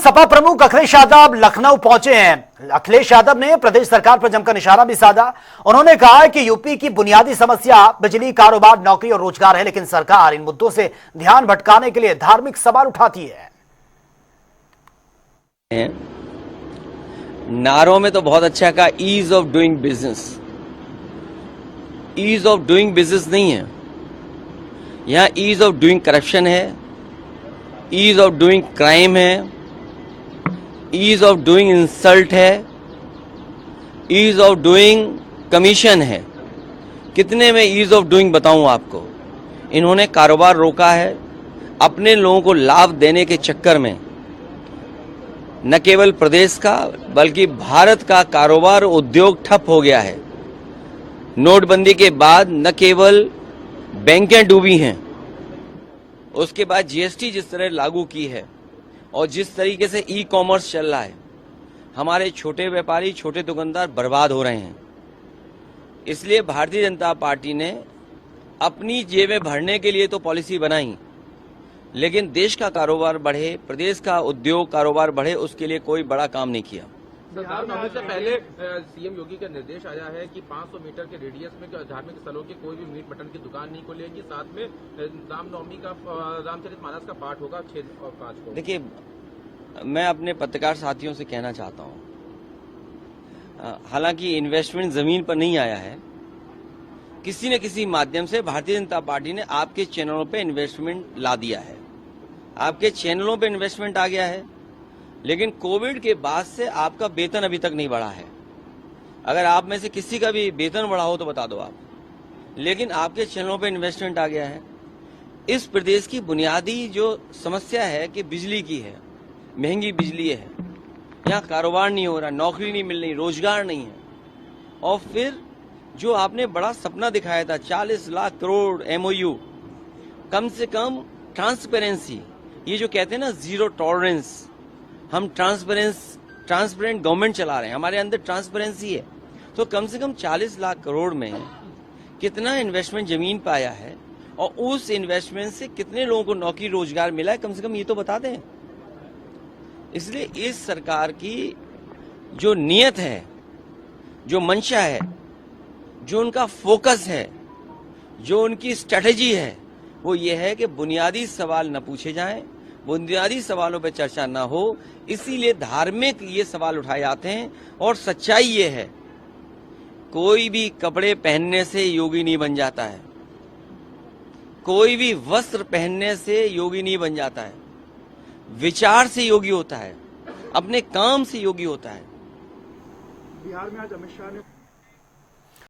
सपा प्रमुख अखिलेश यादव लखनऊ पहुंचे हैं। अखिलेश यादव ने प्रदेश सरकार पर जमकर निशाना भी साधा। उन्होंने कहा कि यूपी की बुनियादी समस्या बिजली, कारोबार, नौकरी और रोजगार है, लेकिन सरकार इन मुद्दों से ध्यान भटकाने के लिए धार्मिक सवाल उठाती है। नारों में तो बहुत अच्छा कहा, ease of doing business. Ease of doing business नहीं है, यहां ईज ऑफ डूइंग करप्शन है, ईज ऑफ डूइंग क्राइम है, ईज ऑफ डूइंग इंसल्ट है, ईज ऑफ डूइंग कमीशन है। कितने में ईज ऑफ डूइंग बताऊं आपको। इन्होंने कारोबार रोका है, अपने लोगों को लाभ देने के चक्कर में न केवल प्रदेश का बल्कि भारत का कारोबार उद्योग ठप हो गया है। नोटबंदी के बाद न केवल बैंकें डूबी हैं, उसके बाद जीएसटी जिस तरह लागू की है और जिस तरीके से ई कॉमर्स चल रहा है, हमारे छोटे व्यापारी, छोटे दुकानदार बर्बाद हो रहे हैं। इसलिए भारतीय जनता पार्टी ने अपनी जेबें भरने के लिए तो पॉलिसी बनाई, लेकिन देश का कारोबार बढ़े, प्रदेश का उद्योग कारोबार बढ़े, उसके लिए कोई बड़ा काम नहीं किया। रामनवमी से पहले सीएम योगी का निर्देश आया है कि 500 मीटर के रेडियस में धार्मिक स्थलों के कोई भी मीट मटन की दुकान नहीं खुलेगी। साथ में रामनवमी का रामचरितमानस का पाठ होगा 6 और 5 को। देखिए, मैं अपने पत्रकार साथियों से कहना चाहता हूं, हालांकि इन्वेस्टमेंट जमीन पर नहीं आया है, किसी न किसी माध्यम से भारतीय जनता पार्टी ने आपके चैनलों पे इन्वेस्टमेंट ला दिया है, आपके चैनलों पे इन्वेस्टमेंट आ गया है। लेकिन कोविड के बाद से आपका वेतन अभी तक नहीं बढ़ा है। अगर आप में से किसी का भी वेतन बढ़ा हो तो बता दो आप। लेकिन आपके चैनलों पे इन्वेस्टमेंट आ गया है। इस प्रदेश की बुनियादी जो समस्या है कि बिजली की है, महंगी बिजली है, यहाँ कारोबार नहीं हो रहा, नौकरी नहीं मिल रही, रोजगार नहीं है। और फिर जो आपने बड़ा सपना दिखाया था 40 लाख करोड़ एमओयू, कम से कम ट्रांसपेरेंसी, ये जो कहते हैं ना जीरो टॉलरेंस, हम ट्रांसपेरेंट गवर्नमेंट चला रहे हैं, हमारे अंदर ट्रांसपेरेंसी है। तो कम से कम 40 लाख करोड़ में कितना इन्वेस्टमेंट जमीन पे आया है और उस इन्वेस्टमेंट से कितने लोगों को नौकरी रोजगार मिला है, कम से कम ये तो बता दें। इसलिए इस सरकार की जो नीयत है, जो मंशा है, जो उनका फोकस है, जो उनकी स्ट्रेटेजी है, वो ये है कि बुनियादी सवाल न पूछे जाएं, बुनियादी सवालों पर चर्चा न हो। इसीलिए धार्मिक ये सवाल उठाए जाते हैं। और सच्चाई ये है, कोई भी कपड़े पहनने से योगी नहीं बन जाता है, कोई भी वस्त्र पहनने से योगी नहीं बन जाता है। विचार से योगी होता है, अपने काम से योगी होता है। बिहार में आज अमित शाह ने